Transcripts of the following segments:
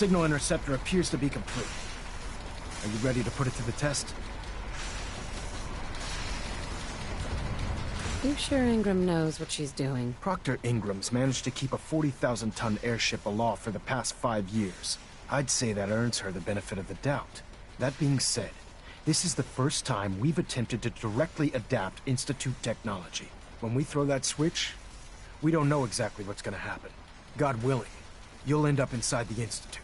signal interceptor appears to be complete. Are you ready to put it to the test? You sure Ingram knows what she's doing? Proctor Ingram's managed to keep a 40,000-ton airship aloft for the past 5 years. I'd say that earns her the benefit of the doubt. That being said, this is the first time we've attempted to directly adapt Institute technology. When we throw that switch, we don't know exactly what's gonna happen. God willing, you'll end up inside the Institute,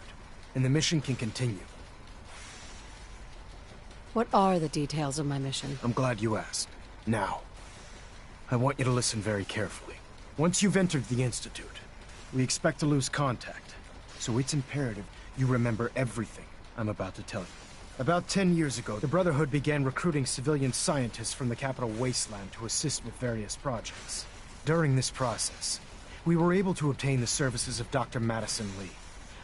and the mission can continue. What are the details of my mission? I'm glad you asked. Now, I want you to listen very carefully. Once you've entered the Institute, we expect to lose contact, so it's imperative you remember everything I'm about to tell you. About 10 years ago, the Brotherhood began recruiting civilian scientists from the capital wasteland to assist with various projects. During this process, we were able to obtain the services of Dr. Madison Lee,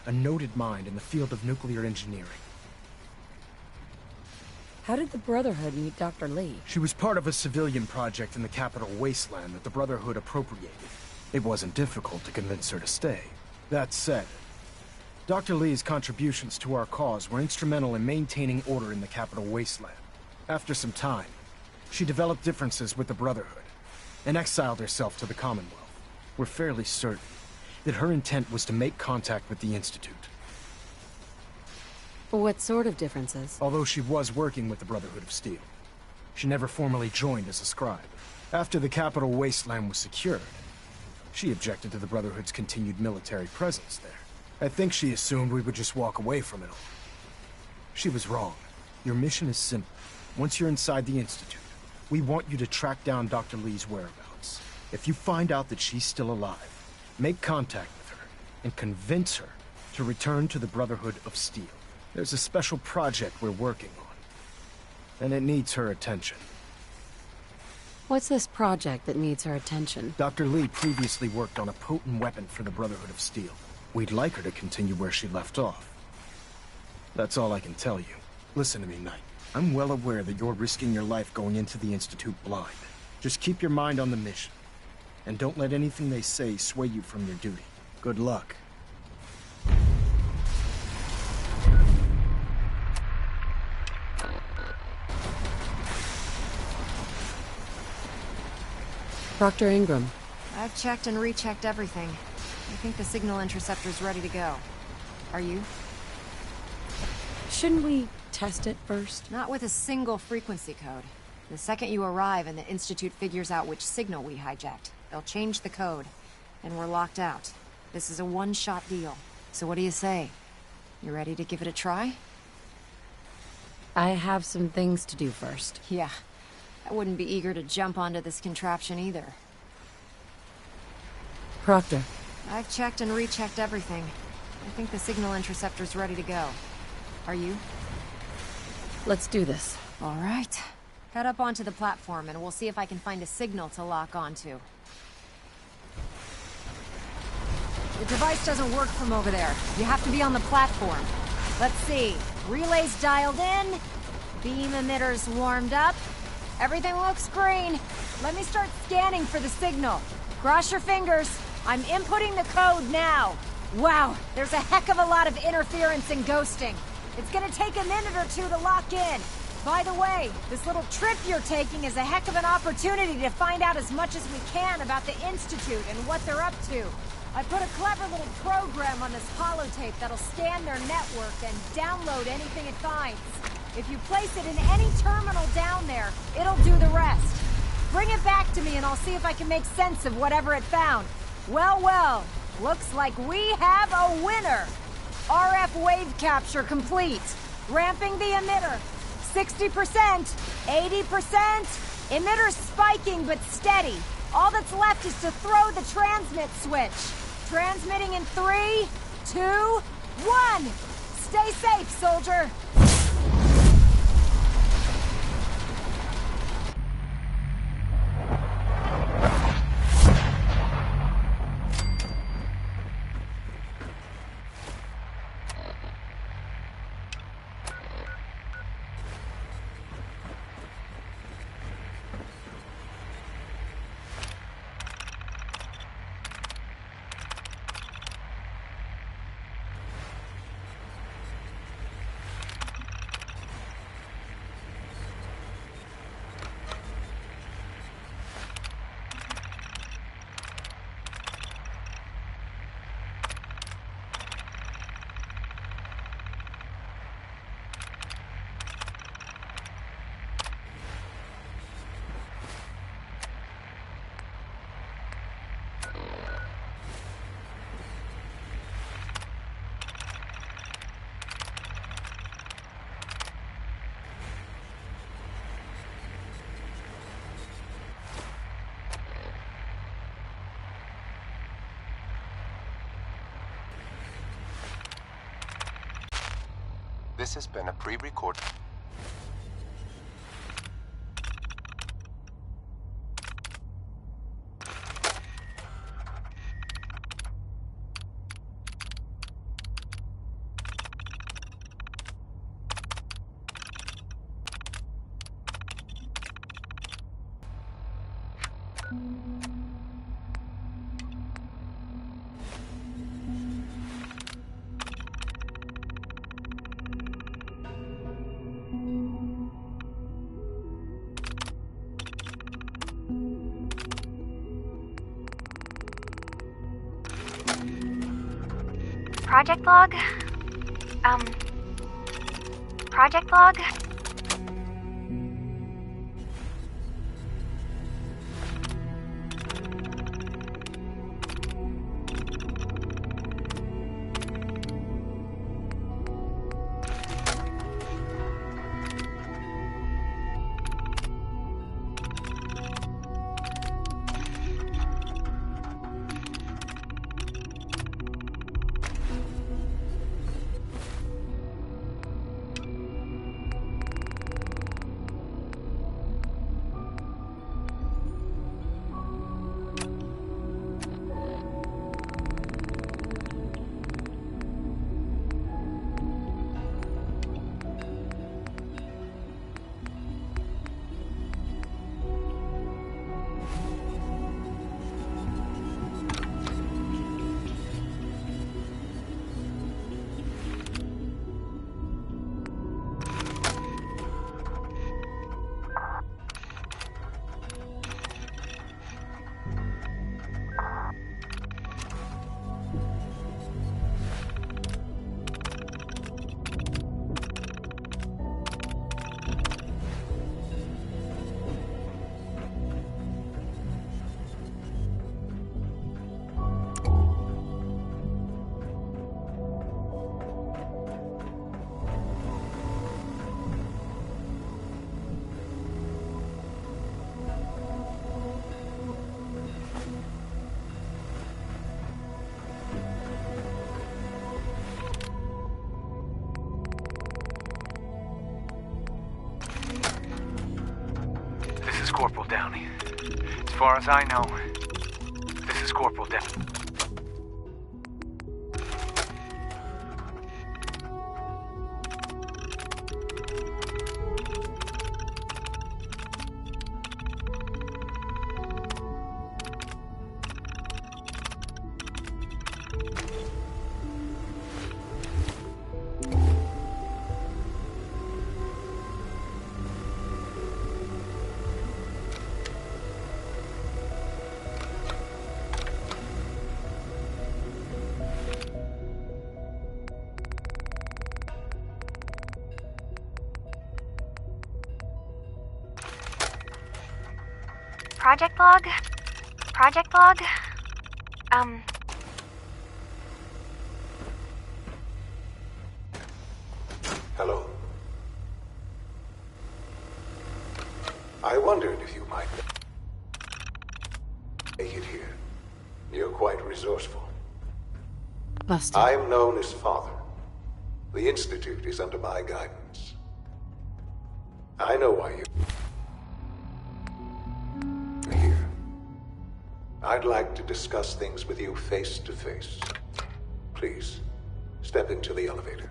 a noted mind in the field of nuclear engineering. How did the Brotherhood meet Dr. Lee? She was part of a civilian project in the capital wasteland that the Brotherhood appropriated. It wasn't difficult to convince her to stay. That said, Dr. Lee's contributions to our cause were instrumental in maintaining order in the capital wasteland. After some time, she developed differences with the Brotherhood and exiled herself to the Commonwealth. We're fairly certain that her intent was to make contact with the Institute. What sort of differences? Although she was working with the Brotherhood of Steel, she never formally joined as a scribe. After the capital wasteland was secured, she objected to the Brotherhood's continued military presence there. I think she assumed we would just walk away from it all. She was wrong. Your mission is simple. Once you're inside the Institute, we want you to track down Dr. Lee's whereabouts. If you find out that she's still alive, make contact with her and convince her to return to the Brotherhood of Steel. There's a special project we're working on, and it needs her attention. What's this project that needs her attention? Dr. Lee previously worked on a potent weapon for the Brotherhood of Steel. We'd like her to continue where she left off. That's all I can tell you. Listen to me, Knight. I'm well aware that you're risking your life going into the Institute blind. Just keep your mind on the mission, and don't let anything they say sway you from your duty. Good luck. Proctor Ingram. I've checked and rechecked everything. I think the signal interceptor's ready to go. Are you? Shouldn't we test it first? Not with a single frequency code. The second you arrive and the Institute figures out which signal we hijacked, they'll change the code, and we're locked out. This is a one-shot deal. So what do you say? You ready to give it a try? I have some things to do first. Yeah. I wouldn't be eager to jump onto this contraption either. Proctor. I've checked and rechecked everything. I think the signal interceptor's ready to go. Are you? Let's do this. All right. Head up onto the platform and we'll see if I can find a signal to lock onto. The device doesn't work from over there. You have to be on the platform. Let's see. Relays dialed in. Beam emitters warmed up. Everything looks green. Let me start scanning for the signal. Cross your fingers. I'm inputting the code now. Wow, there's a heck of a lot of interference and ghosting. It's gonna take a minute or two to lock in. By the way, this little trip you're taking is a heck of an opportunity to find out as much as we can about the Institute and what they're up to. I put a clever little program on this holotape that'll scan their network and download anything it finds. If you place it in any terminal down there, it'll do the rest. Bring it back to me and I'll see if I can make sense of whatever it found. Well, well, looks like we have a winner. RF wave capture complete. Ramping the emitter. 60%, 80%. Emitter spiking but steady. All that's left is to throw the transmit switch. Transmitting in 3, 2, 1. Stay safe, soldier. This has been a pre-record. Project log? Project log? Corporal Downey. As far as I know, this is Corporal Downey. Project log? Project log? Hello. I wondered if you might make it here. You're quite resourceful. Busted. I'm known as Father. The Institute is under my guidance. I know why you're here. I'd like to discuss things with you face to face. Please, step into the elevator.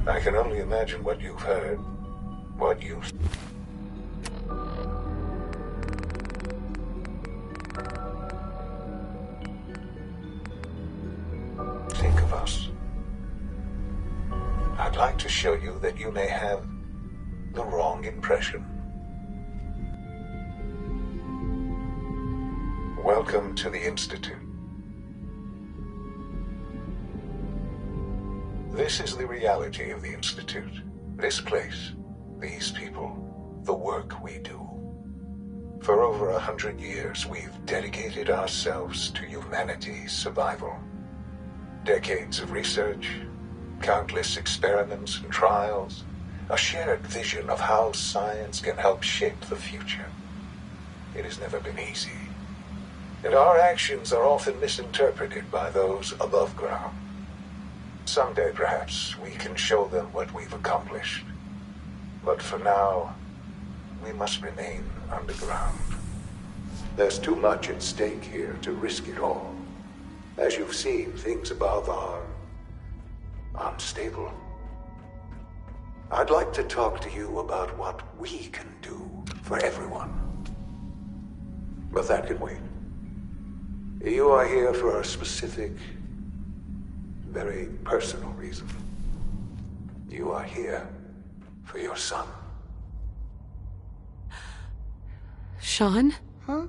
I can only imagine what you've heard, what you... Think of us. I'd like to show you that you may have the wrong impression. Welcome to the Institute. This is the reality of the Institute. This place, these people, the work we do. For over 100 years, we've dedicated ourselves to humanity's survival. Decades of research, countless experiments and trials, a shared vision of how science can help shape the future. It has never been easy, and our actions are often misinterpreted by those above ground. Someday, perhaps, we can show them what we've accomplished. But for now, we must remain underground. There's too much at stake here to risk it all. As you've seen, things above are unstable. I'd like to talk to you about what we can do for everyone. But that can wait. You are here for a specific, very personal reason. You are here for your son. Sean? Huh?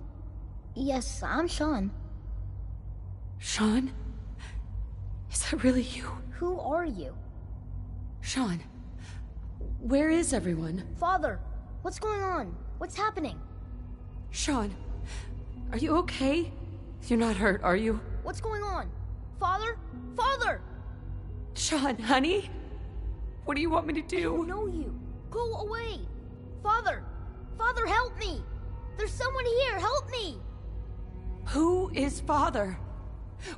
Yes, I'm Sean. Sean? Is that really you? Who are you? Sean, where is everyone? Father, what's going on? What's happening? Sean, are you okay? You're not hurt, are you? What's going on? Father? Father! Sean, honey? What do you want me to I do? don't know you. Go away! Father! Father, help me! There's someone here, help me! Who is Father?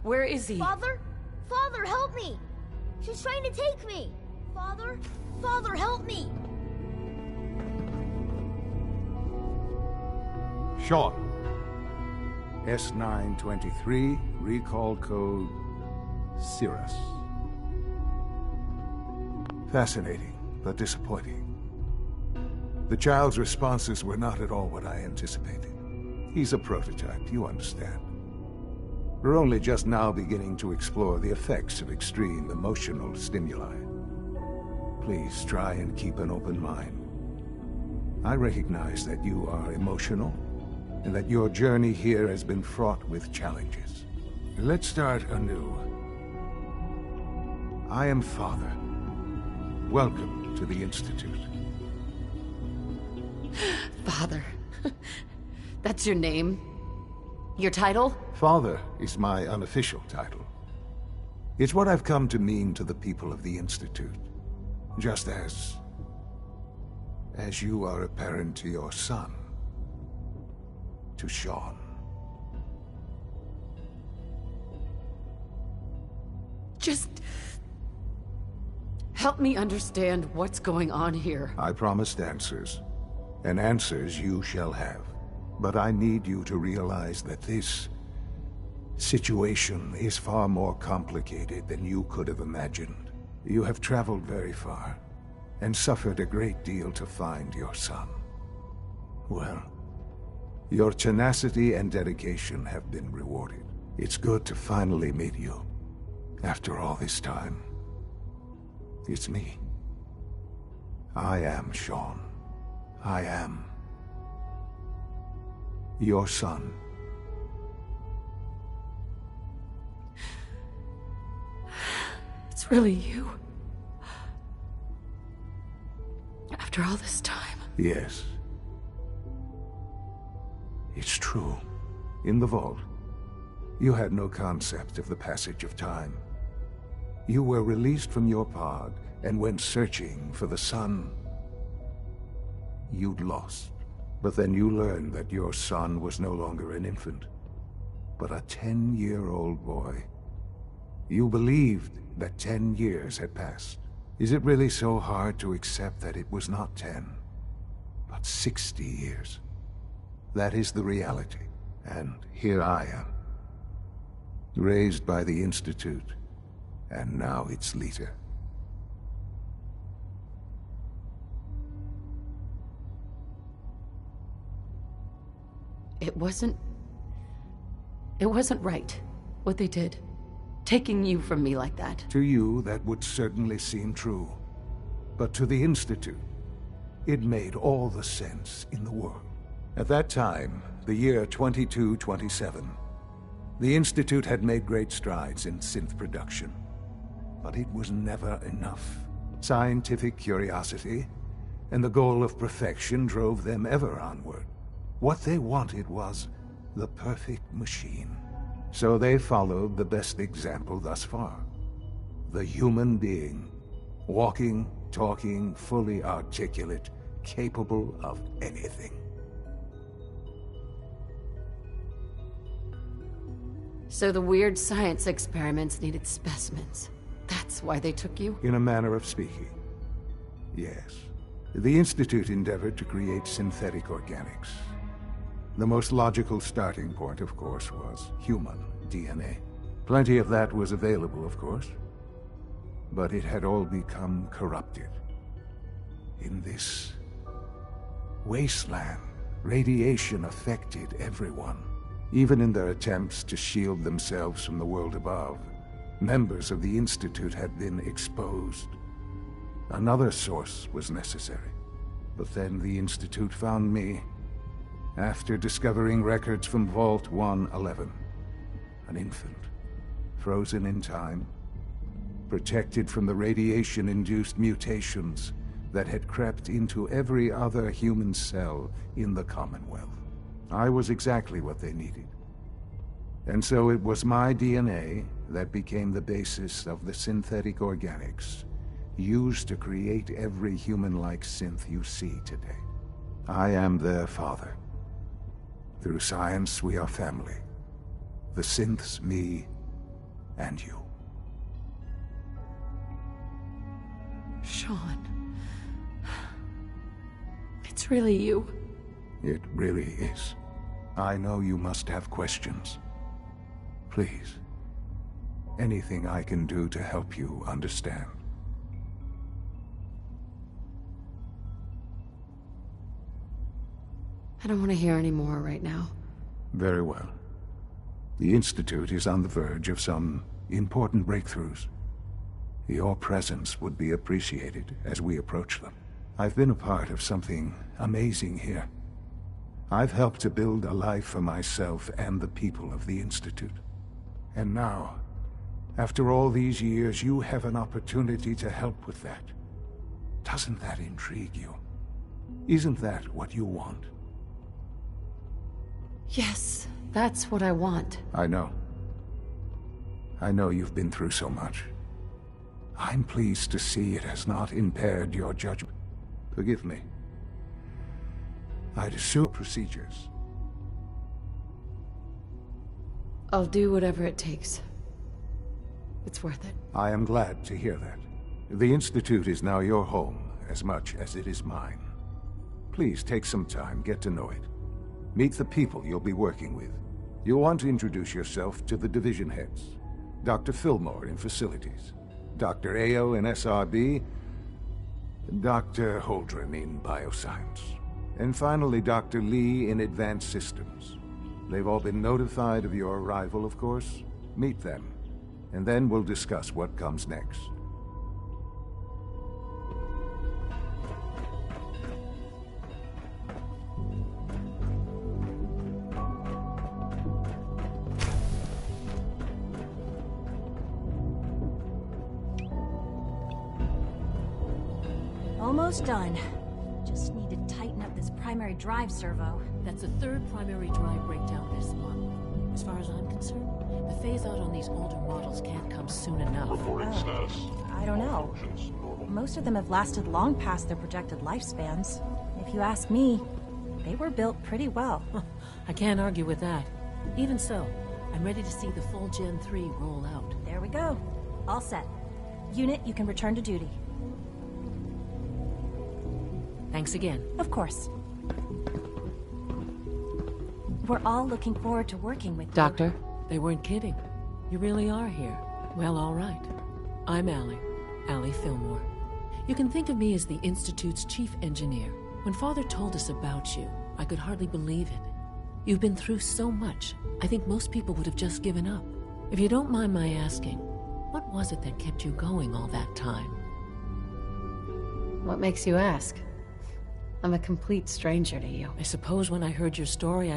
Where is he? Father? Father, help me! She's trying to take me! Father? Father, help me! Sean. S923, recall code Cirrus. Fascinating, but disappointing. The child's responses were not at all what I anticipated. He's a prototype, you understand. We're only just now beginning to explore the effects of extreme emotional stimuli. Please try and keep an open mind. I recognize that you are emotional, and that your journey here has been fraught with challenges. Let's start anew. I am Father. Welcome to the Institute. Father. That's your name? Your title? Father is my unofficial title. It's what I've come to mean to the people of the Institute. Just as you are a parent to your son. To Sean. Just help me understand what's going on here. I promised answers, and answers you shall have. But I need you to realize that this situation is far more complicated than you could have imagined. You have traveled very far, and suffered a great deal to find your son. Well, your tenacity and dedication have been rewarded. It's good to finally meet you. After all this time, it's me. I am Sean. I am your son. It's really you. After all this time. Yes. It's true. In the vault, you had no concept of the passage of time. You were released from your pod and went searching for the sun you'd lost. But then you learned that your son was no longer an infant, but a 10-year-old boy. You believed that 10 years had passed. Is it really so hard to accept that it was not 10, but 60 years? That is the reality, and here I am, raised by the Institute, and now its leader. It wasn't right, what they did. Taking you from me like that. To you, that would certainly seem true. But to the Institute, it made all the sense in the world. At that time, the year 2227, the Institute had made great strides in synth production. But it was never enough. Scientific curiosity and the goal of perfection drove them ever onward. What they wanted was the perfect machine. So they followed the best example thus far. The human being. Walking, talking, fully articulate, capable of anything. So the weird science experiments needed specimens. That's why they took you? In a manner of speaking, yes. The Institute endeavored to create synthetic organics. The most logical starting point, of course, was human DNA. Plenty of that was available, of course. But it had all become corrupted. In this wasteland, radiation affected everyone. Even in their attempts to shield themselves from the world above, members of the Institute had been exposed. Another source was necessary. But then the Institute found me, after discovering records from Vault 111. An infant, frozen in time, protected from the radiation-induced mutations that had crept into every other human cell in the Commonwealth. I was exactly what they needed. And so it was my DNA that became the basis of the synthetic organics used to create every human-like synth you see today. I am their father. Through science, we are family. The synths, me, and you. Sean. It's really you. It really is. I know you must have questions. Please. Anything I can do to help you understand. I don't want to hear any more right now. Very well. The Institute is on the verge of some important breakthroughs. Your presence would be appreciated as we approach them. I've been a part of something amazing here. I've helped to build a life for myself and the people of the Institute. And now, after all these years, you have an opportunity to help with that. Doesn't that intrigue you? Isn't that what you want? Yes, that's what I want. I know. I know you've been through so much. I'm pleased to see it has not impaired your judgment. Forgive me. I'd assume procedures. I'll do whatever it takes. It's worth it. I am glad to hear that. The Institute is now your home, as much as it is mine. Please take some time, get to know it. Meet the people you'll be working with. You'll want to introduce yourself to the division heads. Dr. Fillmore in Facilities, Dr. Ayo in SRB, Dr. Holdren in Bioscience, and finally Dr. Lee in Advanced Systems. They've all been notified of your arrival, of course. Meet them, and then we'll discuss what comes next. Almost done. Just need to tighten up this primary drive servo. That's the third primary drive breakdown this month. As far as I'm concerned, the phase-out on these older models can't come soon enough. I don't know. Most of them have lasted long past their projected lifespans. If you ask me, they were built pretty well. I can't argue with that. Even so, I'm ready to see the full Gen 3 roll out. There we go. All set. Unit, you can return to duty. Thanks again. Of course. We're all looking forward to working with you. Doctor? They weren't kidding. You really are here. Well, all right. I'm Allie Fillmore. You can think of me as the Institute's chief engineer. When Father told us about you, I could hardly believe it. You've been through so much, I think most people would have just given up. If you don't mind my asking, what was it that kept you going all that time? What makes you ask? I'm a complete stranger to you. I suppose when I heard your story,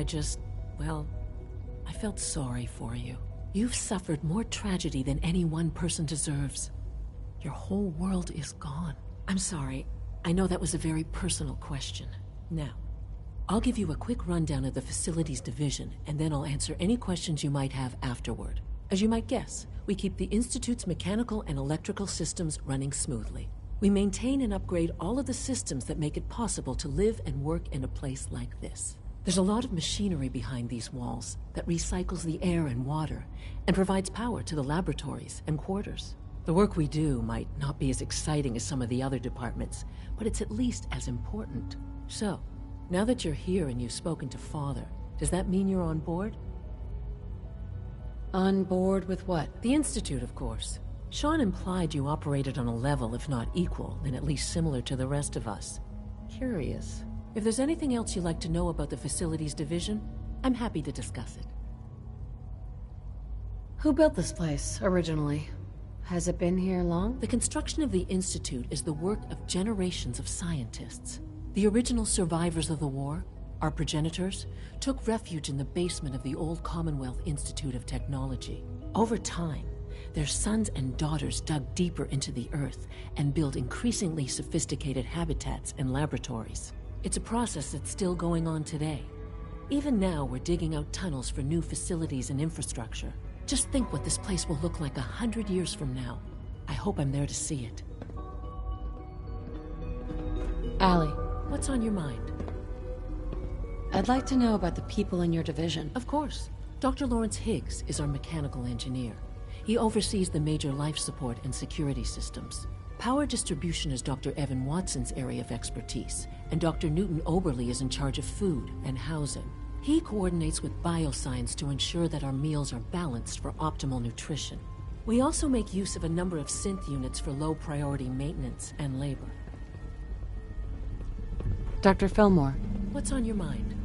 well, I felt sorry for you. You've suffered more tragedy than any one person deserves. Your whole world is gone. I'm sorry. I know that was a very personal question. Now, I'll give you a quick rundown of the Facilities Division, and then I'll answer any questions you might have afterward. As you might guess, we keep the Institute's mechanical and electrical systems running smoothly. We maintain and upgrade all of the systems that make it possible to live and work in a place like this. There's a lot of machinery behind these walls that recycles the air and water and provides power to the laboratories and quarters. The work we do might not be as exciting as some of the other departments, but it's at least as important. So, now that you're here and you've spoken to Father, does that mean you're on board? On board with what? The Institute, of course. Sean implied you operated on a level, if not equal, then at least similar to the rest of us. Curious. If there's anything else you'd like to know about the Facilities Division, I'm happy to discuss it. Who built this place, originally? Has it been here long? The construction of the Institute is the work of generations of scientists. The original survivors of the war, our progenitors, took refuge in the basement of the old Commonwealth Institute of Technology. Over time, their sons and daughters dug deeper into the earth and built increasingly sophisticated habitats and laboratories. It's a process that's still going on today. Even now, we're digging out tunnels for new facilities and infrastructure. Just think what this place will look like 100 years from now. I hope I'm there to see it. Allie, what's on your mind? I'd like to know about the people in your division. Of course. Dr. Lawrence Higgs is our mechanical engineer. He oversees the major life support and security systems. Power distribution is Dr. Evan Watson's area of expertise, and Dr. Newton Oberly is in charge of food and housing. He coordinates with bioscience to ensure that our meals are balanced for optimal nutrition. We also make use of a number of synth units for low-priority maintenance and labor. Dr. Fillmore. What's on your mind?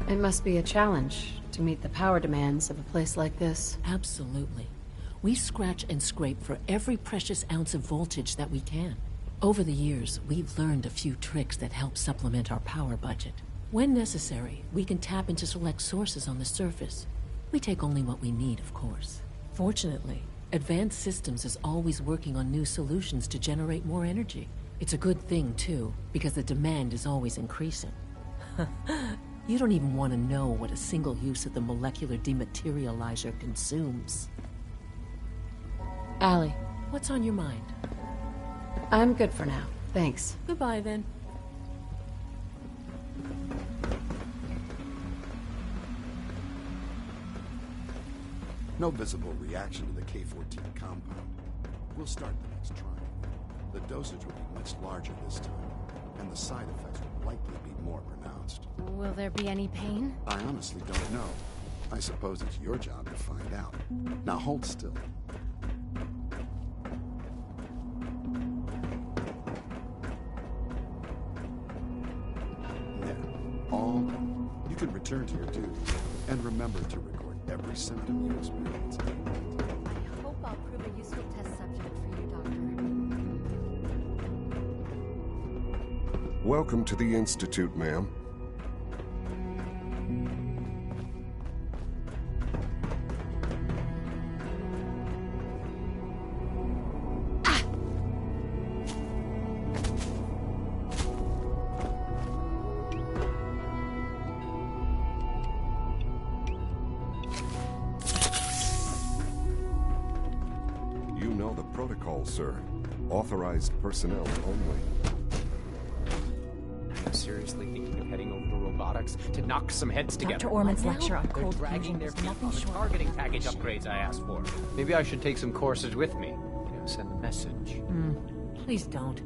It must be a challenge to meet the power demands of a place like this. Absolutely. We scratch and scrape for every precious ounce of voltage that we can. Over the years, we've learned a few tricks that help supplement our power budget. When necessary, we can tap into select sources on the surface. We take only what we need, of course. Fortunately, Advanced Systems is always working on new solutions to generate more energy. It's a good thing, too, because the demand is always increasing. You don't even want to know what a single use of the molecular dematerializer consumes. Allie. What's on your mind? I'm good for now. Thanks. Goodbye, then. No visible reaction to the K-14 compound. We'll start the next trial. The dosage will be much larger this time, and the side effects will likely be more pronounced. Will there be any pain? I honestly don't know. I suppose it's your job to find out. Now hold still. There. All done. You can return to your duties, and remember to record every symptom you experience. I hope I'll prove a useful test subject for you, Doctor. Welcome to the Institute, ma'am. You know the protocol, sir. Authorized personnel only. Seriously thinking of heading over to robotics to knock some heads together? Dr. Orman's lecture on They're cold dragging fusion their was feet nothing on the short. targeting package upgrades I asked for. Maybe I should take some courses with me. Send a message. Please don't.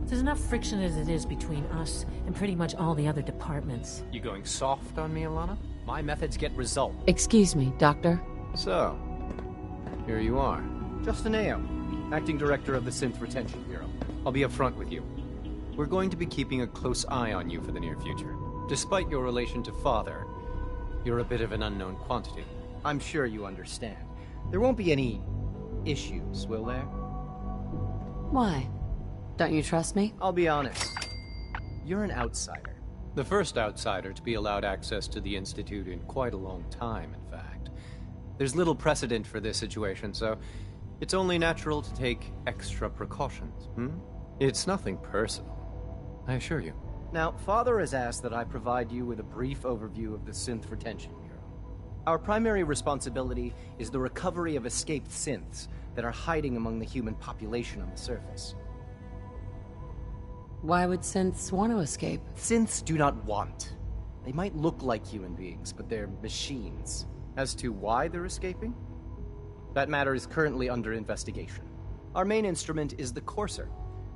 There's enough friction as it is between us and pretty much all the other departments. You going soft on me, Alana? My methods get result. Excuse me, Doctor. So, here you are. Justin Ayo, Acting Director of the Synth Retention Bureau. I'll be upfront with you. We're going to be keeping a close eye on you for the near future. Despite your relation to Father, you're a bit of an unknown quantity. I'm sure you understand. There won't be any issues, will there? Why? Don't you trust me? I'll be honest. You're an outsider. The first outsider to be allowed access to the Institute in quite a long time, in fact. There's little precedent for this situation, so it's only natural to take extra precautions, It's nothing personal, I assure you. Now, Father has asked that I provide you with a brief overview of the Synth Retention Bureau. Our primary responsibility is the recovery of escaped synths that are hiding among the human population on the surface. Why would synths want to escape? Synths do not want. They might look like human beings, but they're machines. As to why they're escaping? That matter is currently under investigation. Our main instrument is the Courser,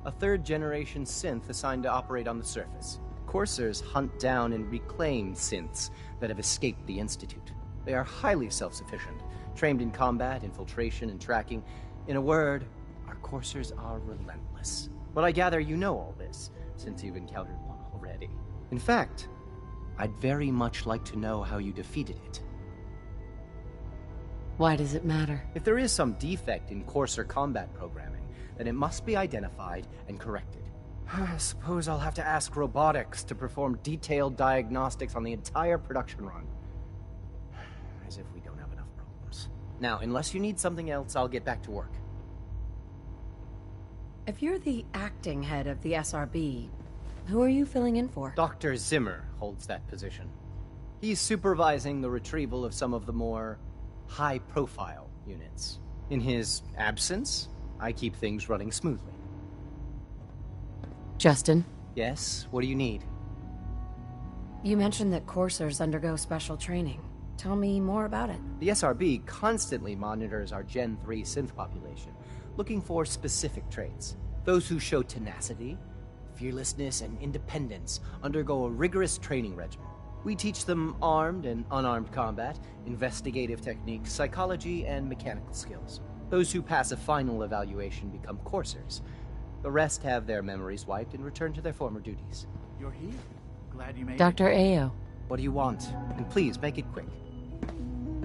a third-generation synth assigned to operate on the surface. Coursers hunt down and reclaim synths that have escaped the Institute. They are highly self-sufficient, trained in combat, infiltration, and tracking. In a word, our Coursers are relentless. But I gather you know all this, since you've encountered one already. In fact, I'd very much like to know how you defeated it. Why does it matter? If there is some defect in Courser combat programming, then it must be identified and corrected. I suppose I'll have to ask robotics to perform detailed diagnostics on the entire production run. As if we don't have enough problems. Now, unless you need something else, I'll get back to work. If you're the acting head of the SRB, who are you filling in for? Dr. Zimmer holds that position. He's supervising the retrieval of some of the more high-profile units. In his absence, I keep things running smoothly. Justin? Yes? What do you need? You mentioned that coursers undergo special training. Tell me more about it. The SRB constantly monitors our Gen 3 synth population, looking for specific traits. Those who show tenacity, fearlessness, and independence undergo a rigorous training regimen. We teach them armed and unarmed combat, investigative techniques, psychology, and mechanical skills. Those who pass a final evaluation become coursers. The rest have their memories wiped and return to their former duties. You're here. Glad you made Dr. it. Ayo. What do you want? And please, make it quick.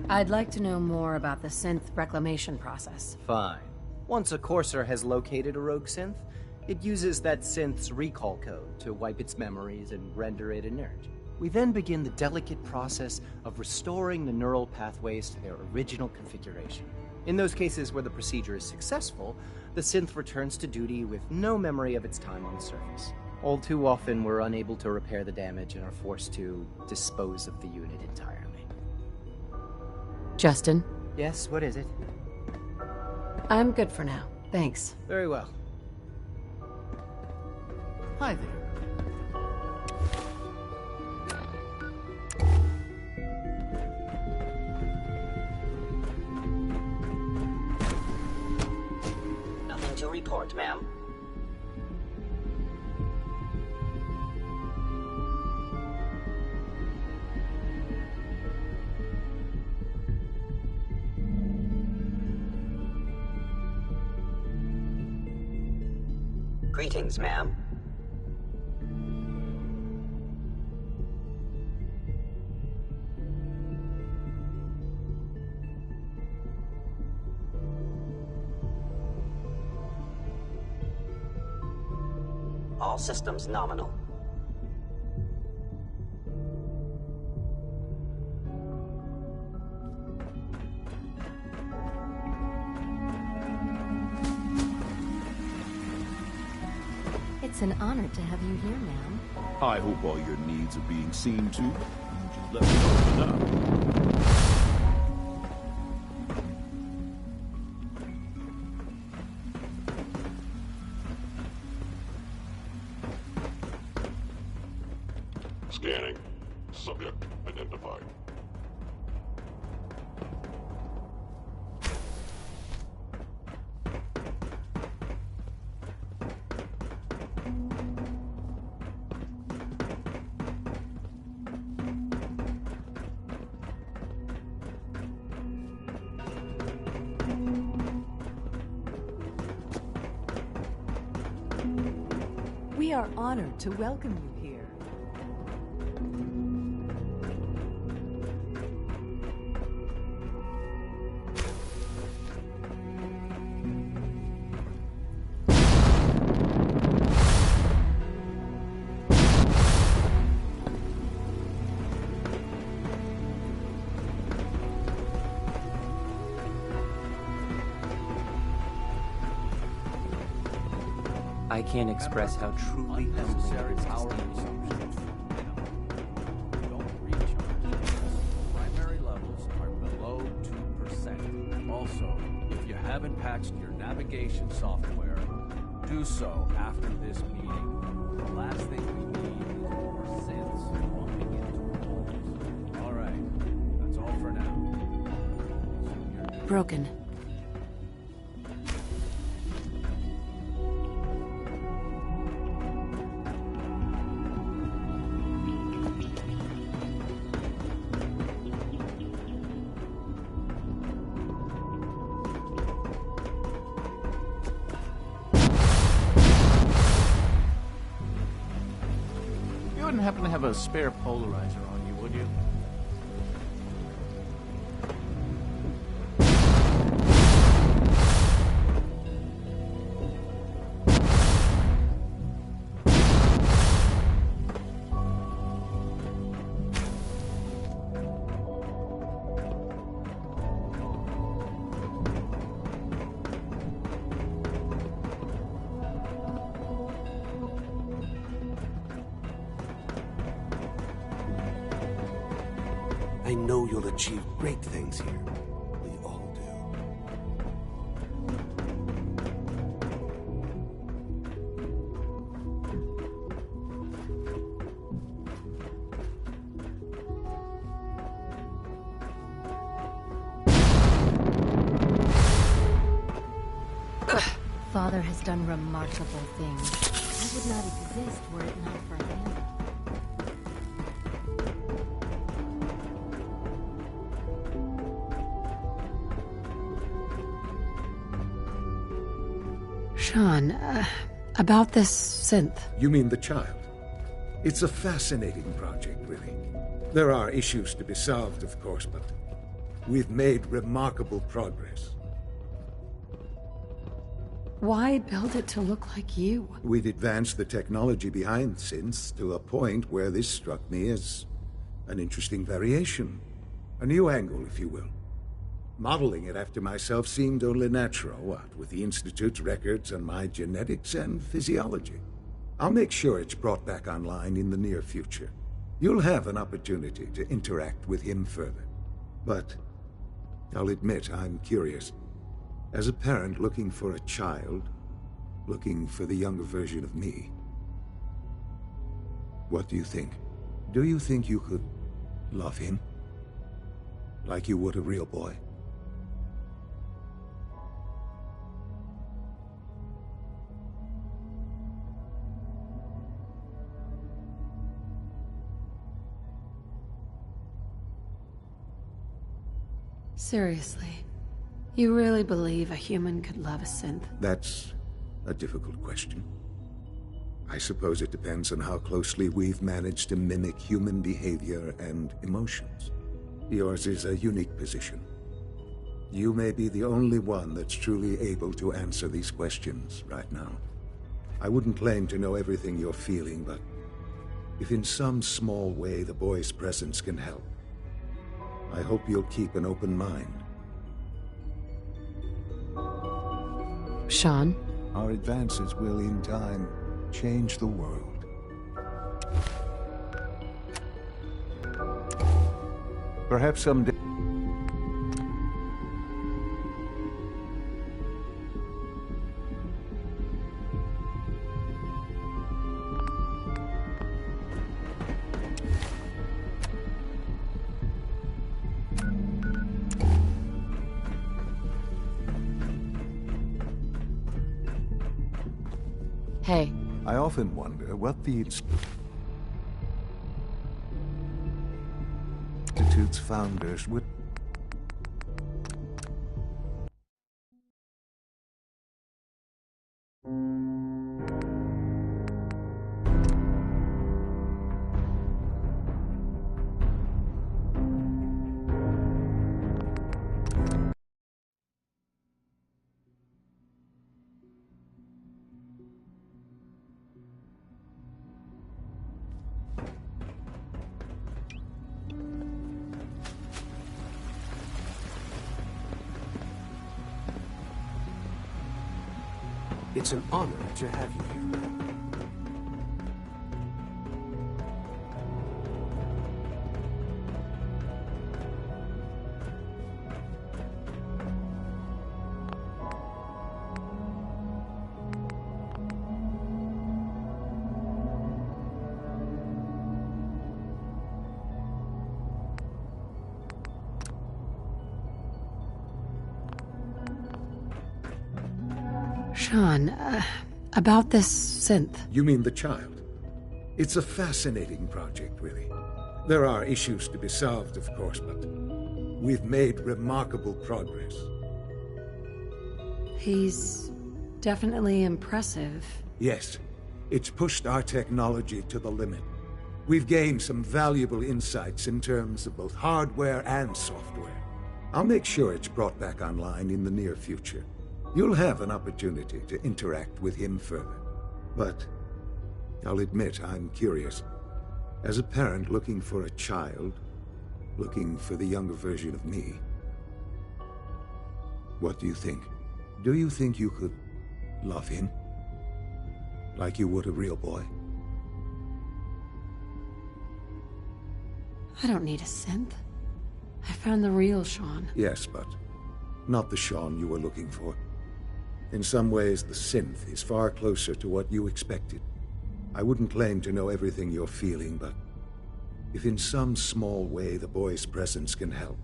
I'd like to know more about the synth reclamation process. Fine. Once a courser has located a rogue synth, it uses that synth's recall code to wipe its memories and render it inert. We then begin the delicate process of restoring the neural pathways to their original configuration. In those cases where the procedure is successful, the synth returns to duty with no memory of its time on the surface. All too often, we're unable to repair the damage and are forced to dispose of the unit entirely. Justin? Yes, what is it? I'm good for now. Thanks. Very well. Hi there. Nothing to report, ma'am. Greetings, ma'am. All systems nominal. It's an honor to have you here, ma'am. I hope all your needs are being seen to. Just let me know now. Scanning. Subject identified. We are honored to welcome you here. I can't express how truly humbling it is to stand here. Primary levels are below 2%. Also, if you haven't patched your navigation software, do so after this meeting. The last thing we need is more synths bumping into walls. Alright, that's all for now. Broken. You wouldn't happen to have a spare polarizer on you, would you? I know you'll achieve great things here. We all do. Father has done remarkable things. I would not exist were it not for him. Sean, about this synth. You mean the child? It's a fascinating project, really. There are issues to be solved, of course, but we've made remarkable progress. Why build it to look like you? We've advanced the technology behind synths to a point where this struck me as an interesting variation. A new angle, if you will. Modeling it after myself seemed only natural, what with the Institute's records and my genetics and physiology. I'll make sure it's brought back online in the near future. You'll have an opportunity to interact with him further. But I'll admit I'm curious. As a parent looking for a child, looking for the younger version of me, what do you think? Do you think you could love him? Like you would a real boy? Seriously, you really believe a human could love a synth? That's a difficult question. I suppose it depends on how closely we've managed to mimic human behavior and emotions. Yours is a unique position. You may be the only one that's truly able to answer these questions right now. I wouldn't claim to know everything you're feeling, but if in some small way the boy's presence can help, I hope you'll keep an open mind. Sean? Our advances will, in time, change the world. Perhaps someday... Hey. I often wonder what the Institute's founders would... It's an honor to have you here. Sean, about this synth. You mean the child? It's a fascinating project, really. There are issues to be solved, of course, but we've made remarkable progress. He's definitely impressive. Yes, it's pushed our technology to the limit. We've gained some valuable insights in terms of both hardware and software. I'll make sure it's brought back online in the near future. You'll have an opportunity to interact with him further. But I'll admit I'm curious. As a parent looking for a child, looking for the younger version of me, what do you think? Do you think you could love him? Like you would a real boy? I don't need a synth. I found the real Sean. Yes, but not the Sean you were looking for. In some ways, the synth is far closer to what you expected. I wouldn't claim to know everything you're feeling, but if in some small way the boy's presence can help,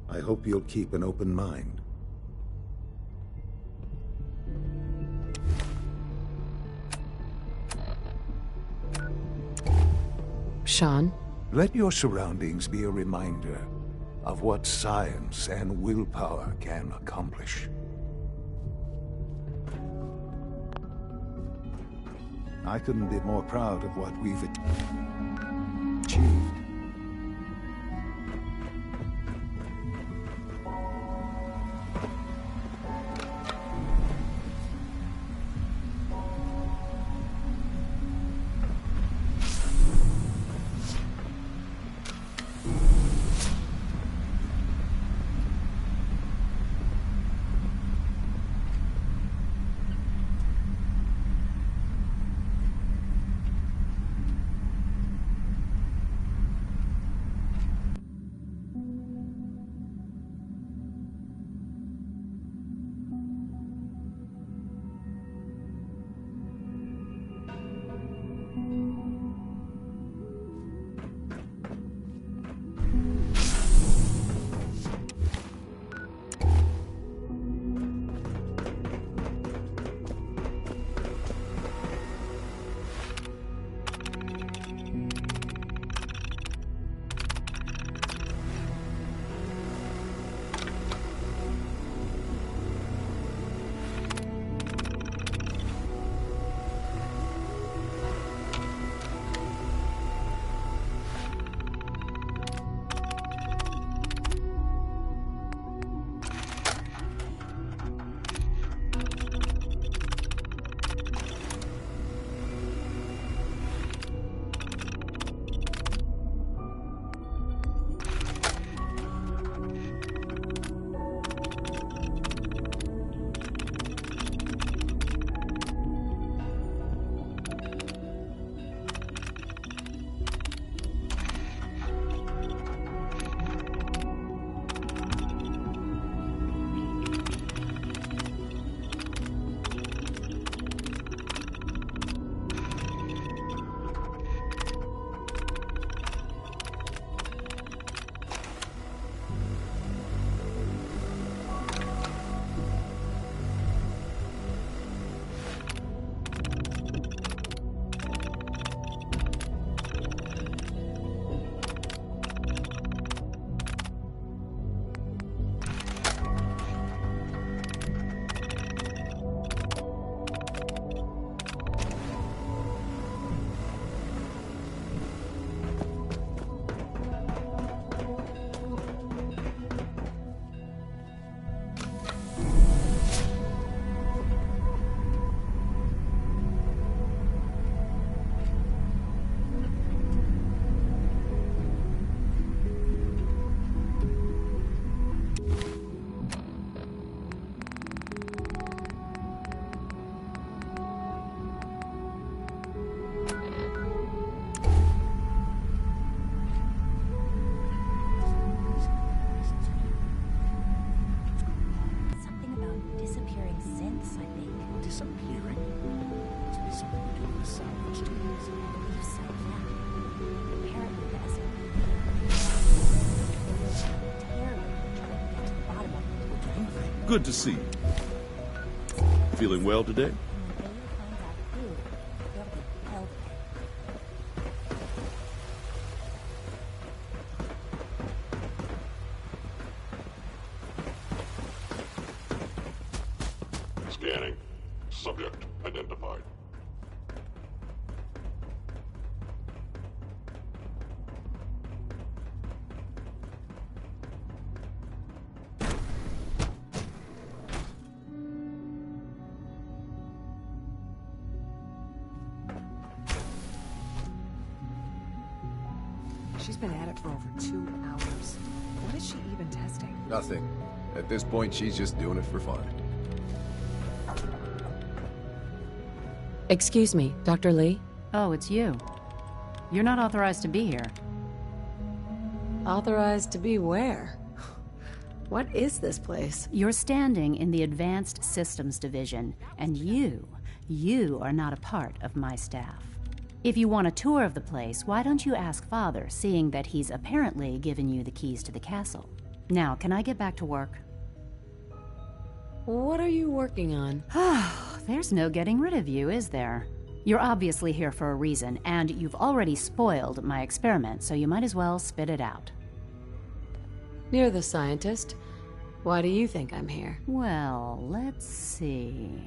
I hope you'll keep an open mind. Sean? Let your surroundings be a reminder of what science and willpower can accomplish. I couldn't be more proud of what we've achieved. disappearing? Must be something to do with the salvage teams. You said yeah. Apparently the SOP. Good to see you. Feeling well today? Scanning. Subject identified. She's been at it for over 2 hours. What is she even testing? Nothing. At this point, she's just doing it for fun. Excuse me, Dr. Lee? Oh, it's you. You're not authorized to be here. Authorized to be where? What is this place? You're standing in the Advanced Systems Division, and you are not a part of my staff. If you want a tour of the place, why don't you ask Father, seeing that he's apparently given you the keys to the castle? Now, can I get back to work? What are you working on? There's no getting rid of you, is there? You're obviously here for a reason, and you've already spoiled my experiment, so you might as well spit it out. You're the scientist. Why do you think I'm here? Well, let's see.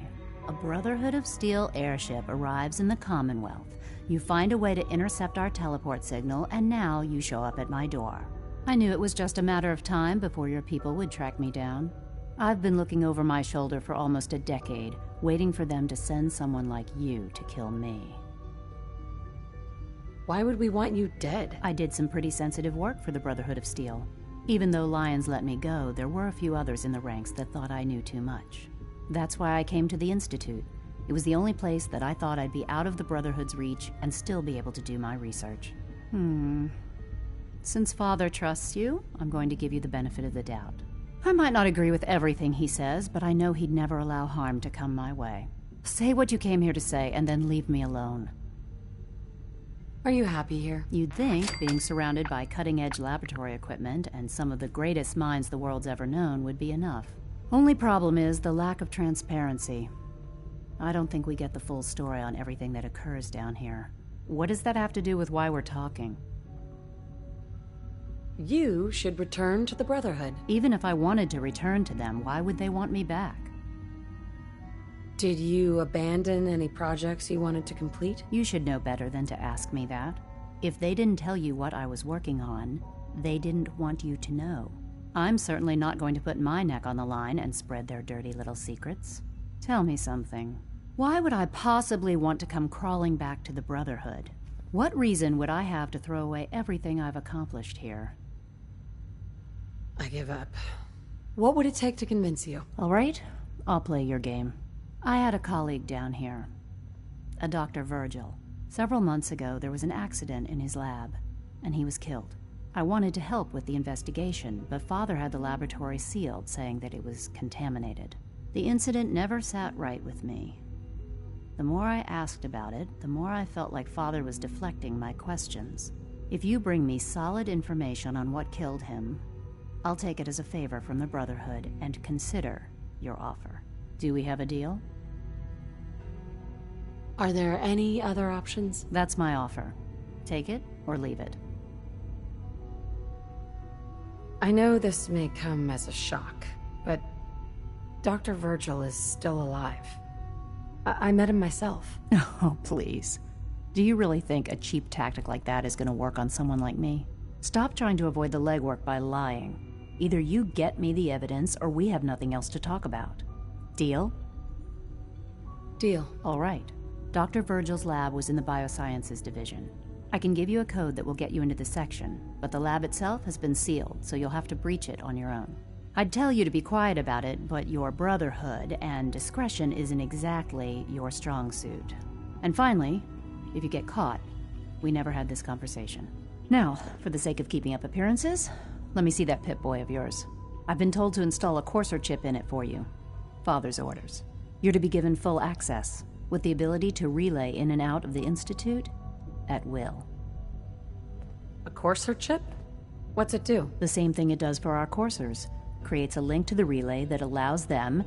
A Brotherhood of Steel airship arrives in the Commonwealth. You find a way to intercept our teleport signal, and now you show up at my door. I knew it was just a matter of time before your people would track me down. I've been looking over my shoulder for almost a decade, waiting for them to send someone like you to kill me. Why would we want you dead? I did some pretty sensitive work for the Brotherhood of Steel. Even though Lyons let me go, there were a few others in the ranks that thought I knew too much. That's why I came to the Institute. It was the only place that I thought I'd be out of the Brotherhood's reach and still be able to do my research. Since Father trusts you, I'm going to give you the benefit of the doubt. I might not agree with everything he says, but I know he'd never allow harm to come my way. Say what you came here to say, and then leave me alone. Are you happy here? You'd think being surrounded by cutting-edge laboratory equipment and some of the greatest minds the world's ever known would be enough. Only problem is the lack of transparency. I don't think we get the full story on everything that occurs down here. What does that have to do with why we're talking? You should return to the Brotherhood. Even if I wanted to return to them, why would they want me back? Did you abandon any projects you wanted to complete? You should know better than to ask me that. If they didn't tell you what I was working on, they didn't want you to know. I'm certainly not going to put my neck on the line and spread their dirty little secrets. Tell me something. Why would I possibly want to come crawling back to the Brotherhood? What reason would I have to throw away everything I've accomplished here? I give up. What would it take to convince you? All right, I'll play your game. I had a colleague down here, a Dr. Virgil. Several months ago, there was an accident in his lab, and he was killed. I wanted to help with the investigation, but Father had the laboratory sealed, saying that it was contaminated. The incident never sat right with me. The more I asked about it, the more I felt like Father was deflecting my questions. If you bring me solid information on what killed him, I'll take it as a favor from the Brotherhood and consider your offer. Do we have a deal? Are there any other options? That's my offer. Take it or leave it. I know this may come as a shock, but Dr. Virgil is still alive. I met him myself. Oh, please. Do you really think a cheap tactic like that is going to work on someone like me? Stop trying to avoid the legwork by lying. Either you get me the evidence, or we have nothing else to talk about. Deal? Deal. All right. Dr. Virgil's lab was in the Biosciences Division. I can give you a code that will get you into the section, but the lab itself has been sealed, so you'll have to breach it on your own. I'd tell you to be quiet about it, but your Brotherhood and discretion isn't exactly your strong suit. And finally, if you get caught, we never had this conversation. Now, for the sake of keeping up appearances, let me see that Pip-Boy of yours. I've been told to install a courser chip in it for you. Father's orders. You're to be given full access, with the ability to relay in and out of the Institute at will. A Courser chip? What's it do? The same thing it does for our coursers. Creates a link to the relay that allows them,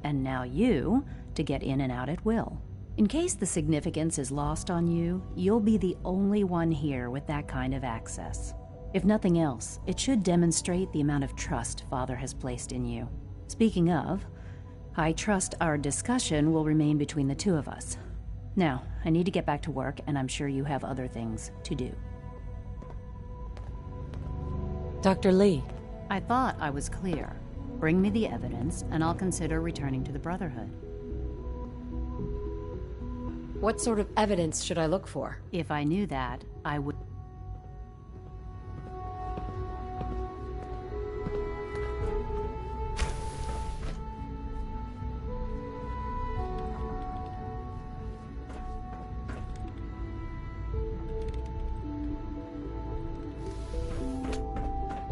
and now you, to get in and out at will. In case the significance is lost on you, you'll be the only one here with that kind of access. If nothing else, it should demonstrate the amount of trust Father has placed in you. Speaking of, I trust our discussion will remain between the two of us. Now, I need to get back to work, and I'm sure you have other things to do. Dr. Lee. I thought I was clear. Bring me the evidence, and I'll consider returning to the Brotherhood. What sort of evidence should I look for? If I knew that, I would...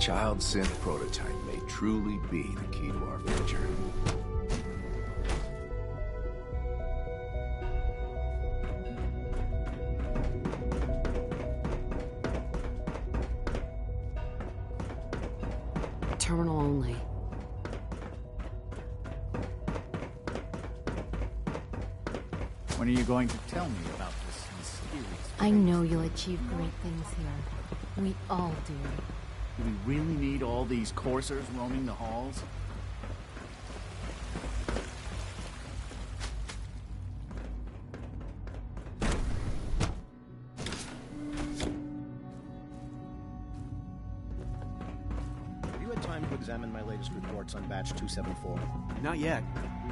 Child synth prototype may truly be the key to our future. Terminal only. When are you going to tell me about this mysterious... I know you'll achieve great things here. We all do. Do we really need all these coursers roaming the halls? Have you had time to examine my latest reports on Batch 274? Not yet.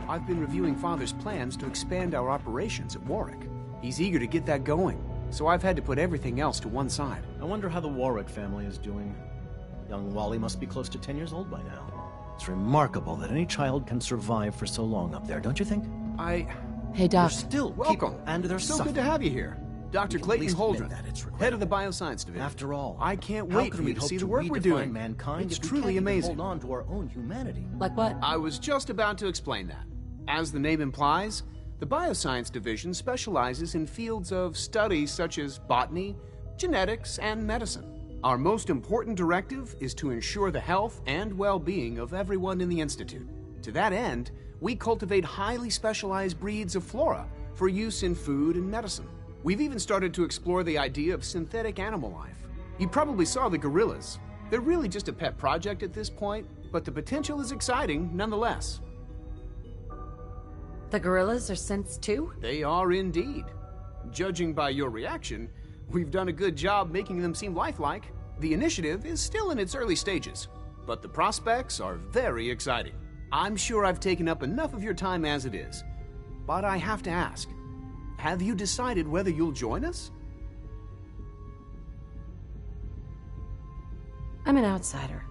I've been reviewing Father's plans to expand our operations at Warwick. He's eager to get that going, so I've had to put everything else to one side. I wonder how the Warwick family is doing. Young Wally must be close to 10 years old by now. It's remarkable that any child can survive for so long up there, don't you think? Hey, Doc. They're still Welcome. people, and they're So suffering. good to have you here. Dr. Clayton Holdren, head of the Bioscience Division. After all, I can't how wait can for we you to hope see to the work we're redefine doing. mankind It's if we truly can't even amazing. hold on to our own humanity? Like what? I was just about to explain that. As the name implies, the Bioscience Division specializes in fields of study such as botany, genetics, and medicine. Our most important directive is to ensure the health and well-being of everyone in the Institute. To that end, we cultivate highly specialized breeds of flora for use in food and medicine. We've even started to explore the idea of synthetic animal life. You probably saw the gorillas. They're really just a pet project at this point, but the potential is exciting nonetheless. The gorillas are synths too? They are indeed. Judging by your reaction, we've done a good job making them seem lifelike. The initiative is still in its early stages, but the prospects are very exciting. I'm sure I've taken up enough of your time as it is, but I have to ask, have you decided whether you'll join us? I'm an outsider.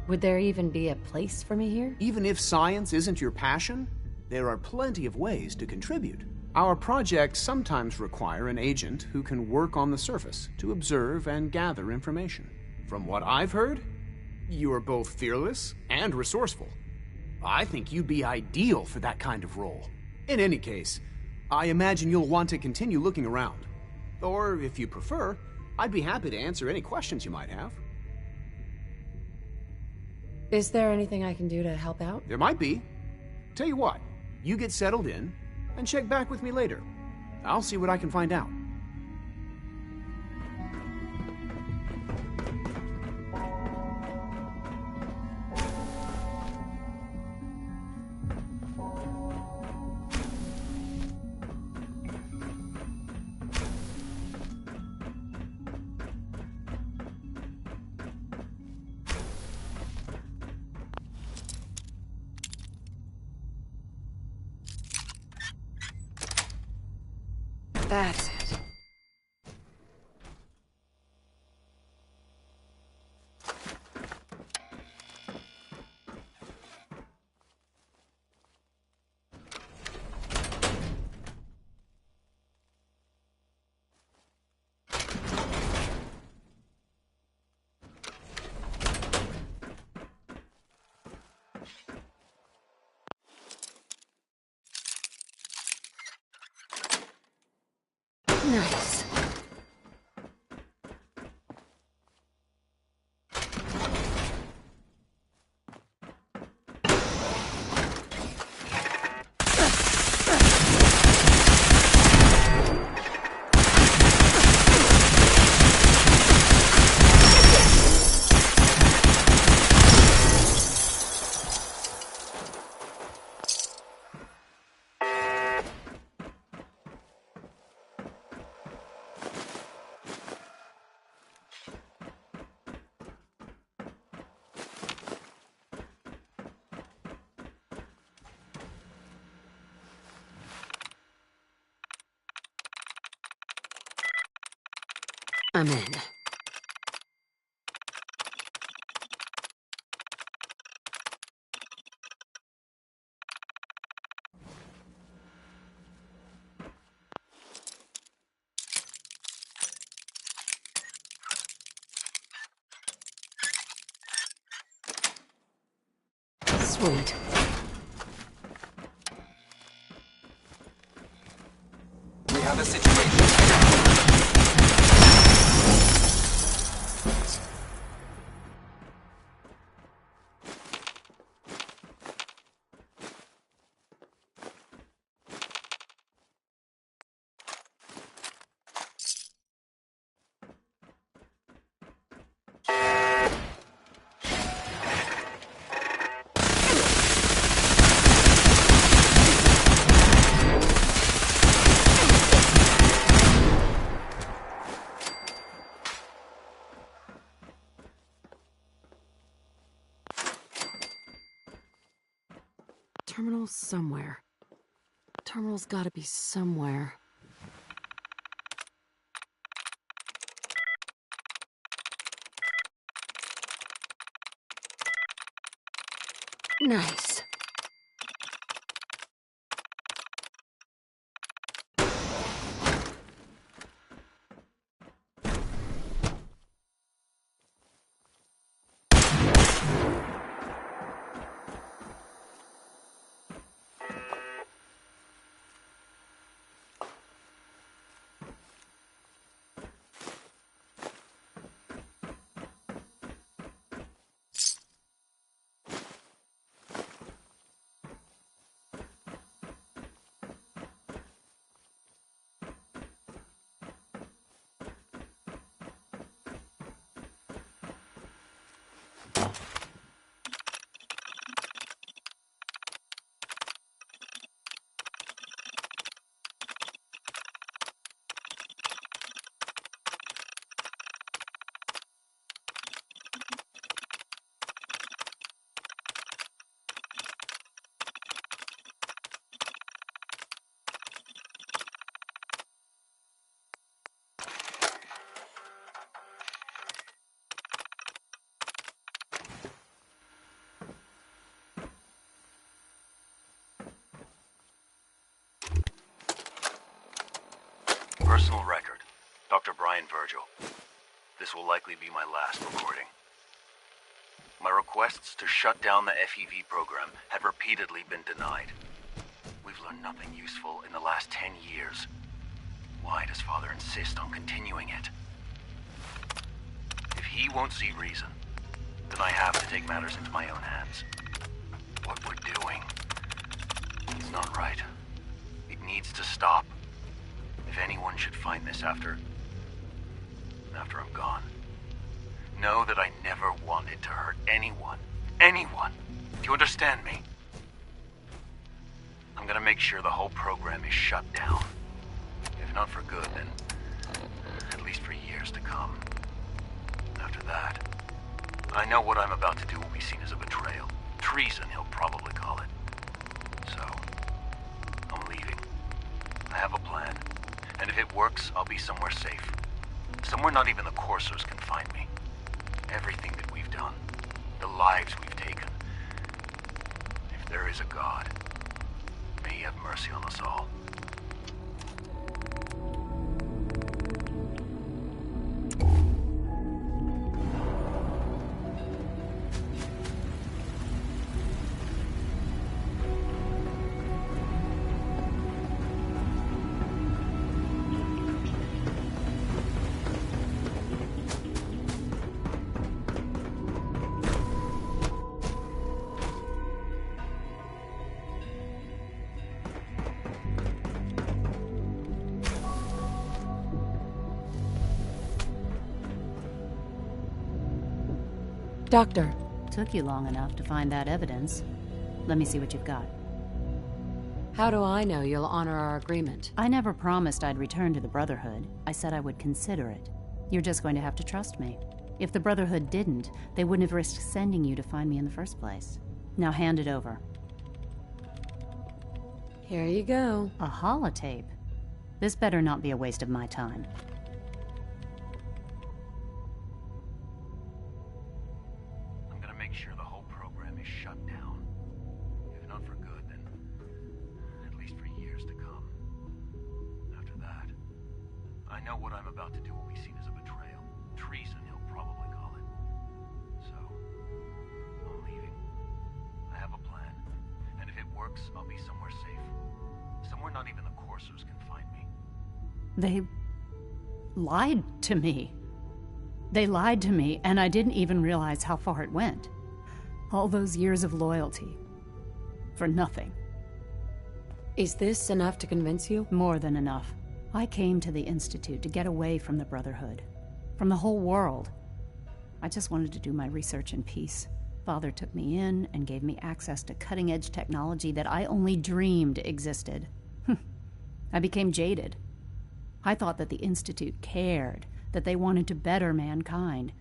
Would there even be a place for me here? Even if science isn't your passion, there are plenty of ways to contribute. Our projects sometimes require an agent who can work on the surface to observe and gather information. From what I've heard, you are both fearless and resourceful. I think you'd be ideal for that kind of role. In any case, I imagine you'll want to continue looking around. Or, if you prefer, I'd be happy to answer any questions you might have. Is there anything I can do to help out? There might be. Tell you what, you get settled in, and check back with me later. I'll see what I can find out. That's Nice. I'm in. Sweet. We have a situation. Terminal's somewhere. Terminal's gotta be somewhere. Nice. Personal record, Dr. Brian Virgil. This will likely be my last recording. My requests to shut down the FEV program had repeatedly been denied. We've learned nothing useful in the last 10 years. Why does Father insist on continuing it? If he won't see reason, then I have to take matters into my own hands. What we're doing is not right. It needs to stop. If anyone should find this after I'm gone, know that I never wanted to hurt anyone. Anyone! Do you understand me? I'm gonna make sure the whole program is shut down. If not for good, then at least for years to come. After that, I know what I'm about to do will be seen as a betrayal. Treason, he'll probably call it. So, I'm leaving. I have a plan. And if it works, I'll be somewhere safe. Somewhere not even the coursers can find me. Everything that we've done, the lives we've taken. If there is a God, may he have mercy on us all. Doctor. Took you long enough to find that evidence. Let me see what you've got. How do I know you'll honor our agreement? I never promised I'd return to the Brotherhood. I said I would consider it. You're just going to have to trust me. If the Brotherhood didn't, they wouldn't have risked sending you to find me in the first place. Now hand it over. Here you go. A holotape? This better not be a waste of my time. I'm gonna make sure the whole program is shut down. If not for good, then at least for years to come. After that, I know what I'm about to do will be seen as a betrayal. Treason, he'll probably call it. So, I'm leaving. I have a plan. And if it works, I'll be somewhere safe. Somewhere not even the coursers can find me. They lied to me. They lied to me, and I didn't even realize how far it went. All those years of loyalty. For nothing. Is this enough to convince you? More than enough. I came to the Institute to get away from the Brotherhood. From the whole world. I just wanted to do my research in peace. Father took me in and gave me access to cutting-edge technology that I only dreamed existed. I became jaded. I thought that the Institute cared, that they wanted to better mankind.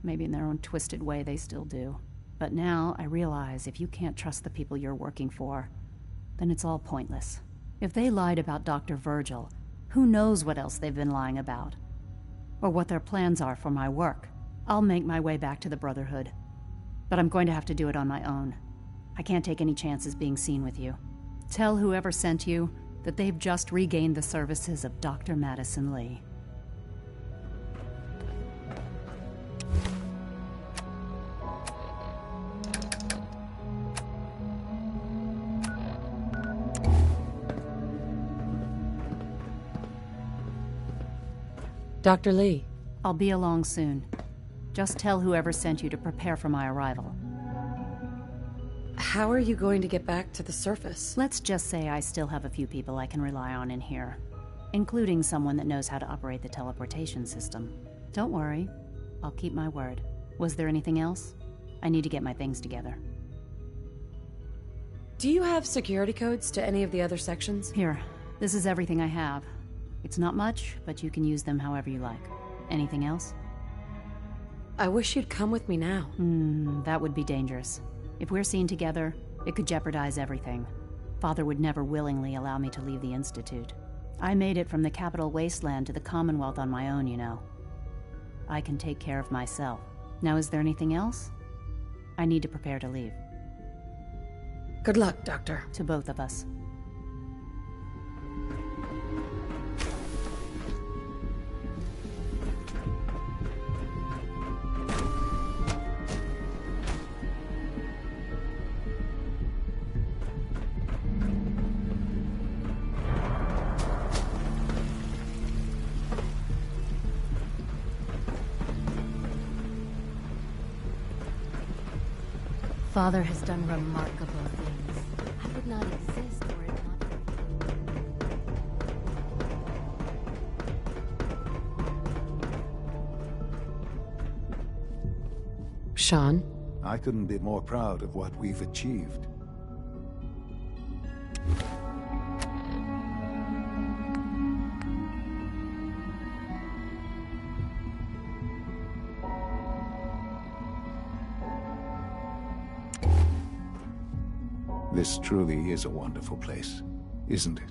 Maybe in their own twisted way they still do. But now I realize if you can't trust the people you're working for, then it's all pointless. If they lied about Dr. Virgil, who knows what else they've been lying about? Or what their plans are for my work. I'll make my way back to the Brotherhood. But I'm going to have to do it on my own. I can't take any chances being seen with you. Tell whoever sent you that they've just regained the services of Dr. Madison Lee. Dr. Lee. I'll be along soon. Just tell whoever sent you to prepare for my arrival. How are you going to get back to the surface? Let's just say I still have a few people I can rely on in here, including someone that knows how to operate the teleportation system. Don't worry, I'll keep my word. Was there anything else? I need to get my things together. Do you have security codes to any of the other sections? Here, this is everything I have. It's not much, but you can use them however you like. Anything else? I wish you'd come with me now. That would be dangerous. If we're seen together, it could jeopardize everything. Father would never willingly allow me to leave the Institute. I made it from the capital wasteland to the Commonwealth on my own, you know. I can take care of myself. Now, is there anything else? I need to prepare to leave. Good luck, Doctor. To both of us. Father has done remarkable things. I would not exist were it not for Sean? I couldn't be more proud of what we've achieved. This truly is a wonderful place, isn't it?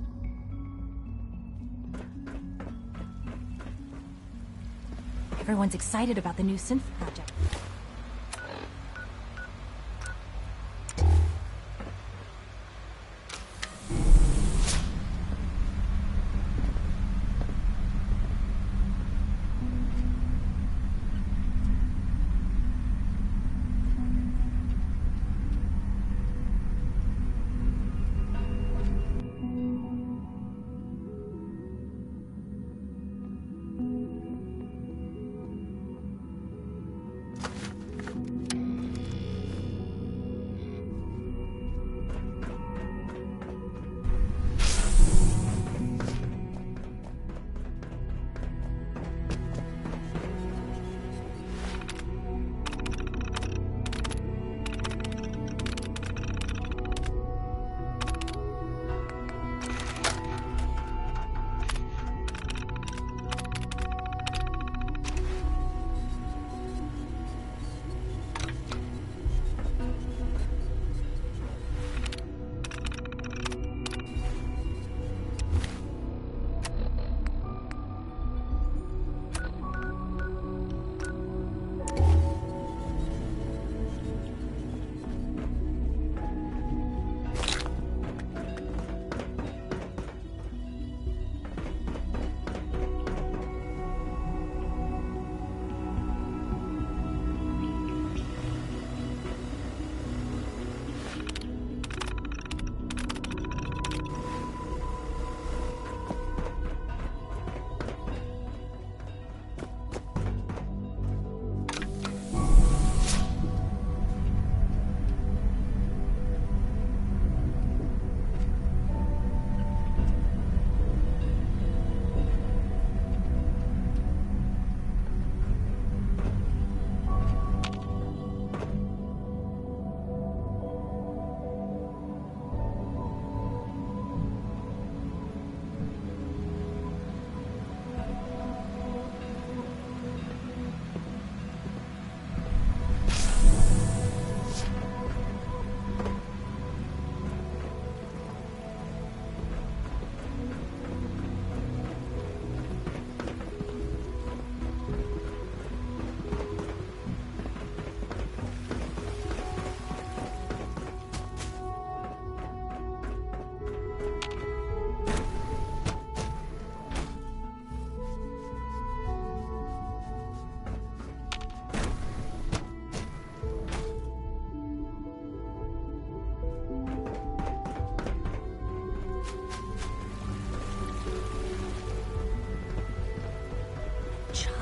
Everyone's excited about the new synth project.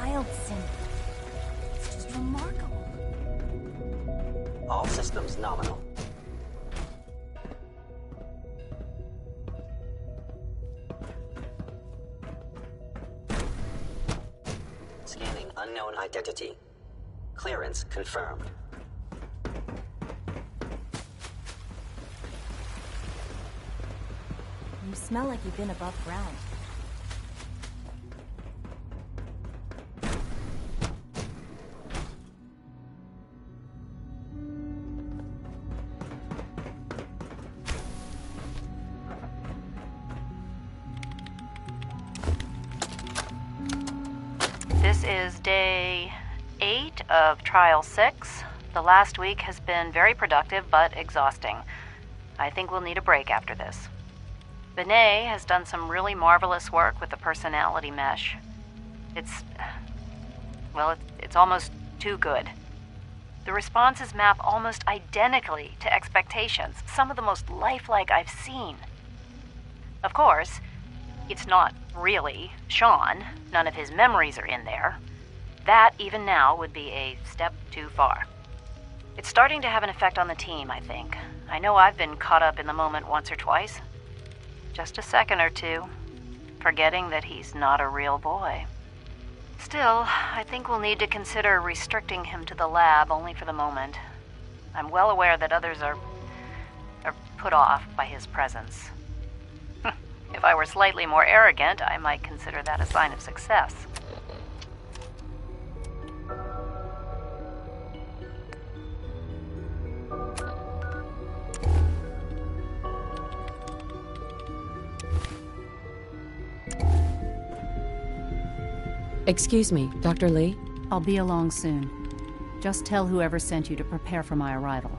child synth. It's just remarkable. All systems nominal. Scanning unknown identity. Clearance confirmed. You smell like you've been above ground. This is day 8 of Trial 6. The last week has been very productive but exhausting. I think we'll need a break after this. Benet has done some really marvelous work with the personality mesh. It's almost too good. The responses map almost identically to expectations, some of the most lifelike I've seen. Of course, it's not really Sean. None of his memories are in there. That, even now, would be a step too far. It's starting to have an effect on the team, I think. I know I've been caught up in the moment once or twice. Just a second or two, forgetting that he's not a real boy. Still, I think we'll need to consider restricting him to the lab only for the moment. I'm well aware that others are put off by his presence. If I were slightly more arrogant, I might consider that a sign of success. Excuse me, Dr. Lee? I'll be along soon. Just tell whoever sent you to prepare for my arrival.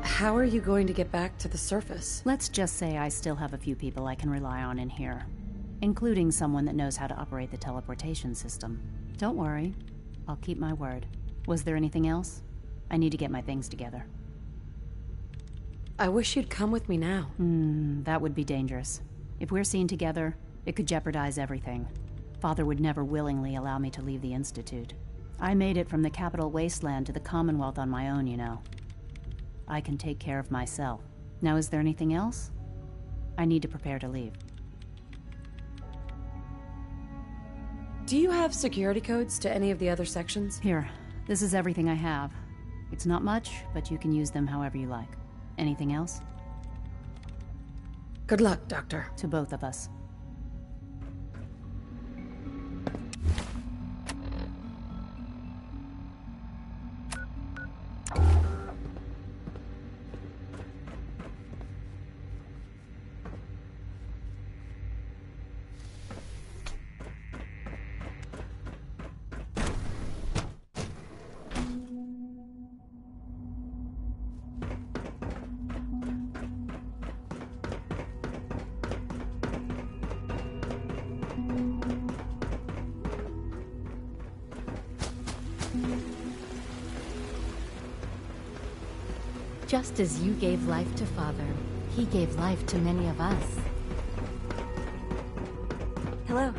How are you going to get back to the surface? Let's just say I still have a few people I can rely on in here, including someone that knows how to operate the teleportation system. Don't worry, I'll keep my word. Was there anything else? I need to get my things together. I wish you'd come with me now. That would be dangerous. If we're seen together, it could jeopardize everything. Father would never willingly allow me to leave the Institute. I made it from the capital wasteland to the Commonwealth on my own, you know. I can take care of myself. Now, is there anything else? I need to prepare to leave. Do you have security codes to any of the other sections? Here, this is everything I have. It's not much, but you can use them however you like. Anything else? Good luck, Doctor. To both of us. Just as you gave life to Father, he gave life to many of us. Hello.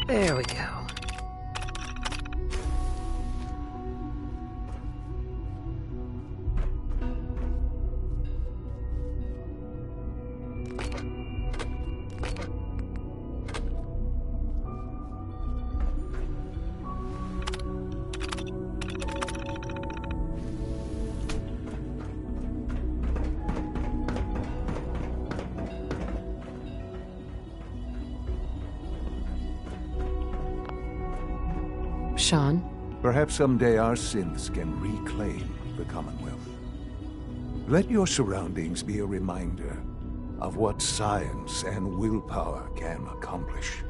There we go. Sean? Perhaps someday our synths can reclaim the Commonwealth. Let your surroundings be a reminder of what science and willpower can accomplish.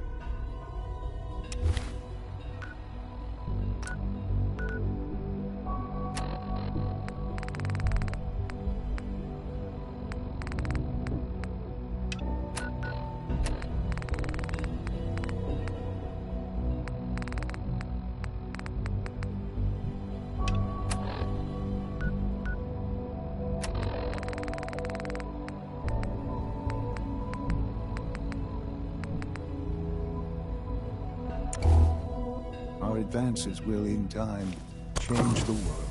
our advances will, in time, change the world.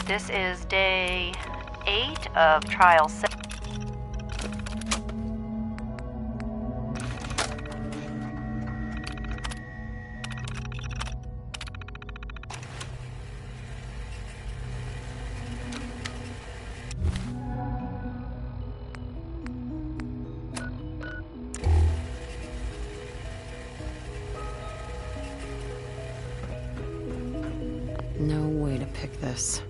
This is day 8 of trial 7. No way to pick this.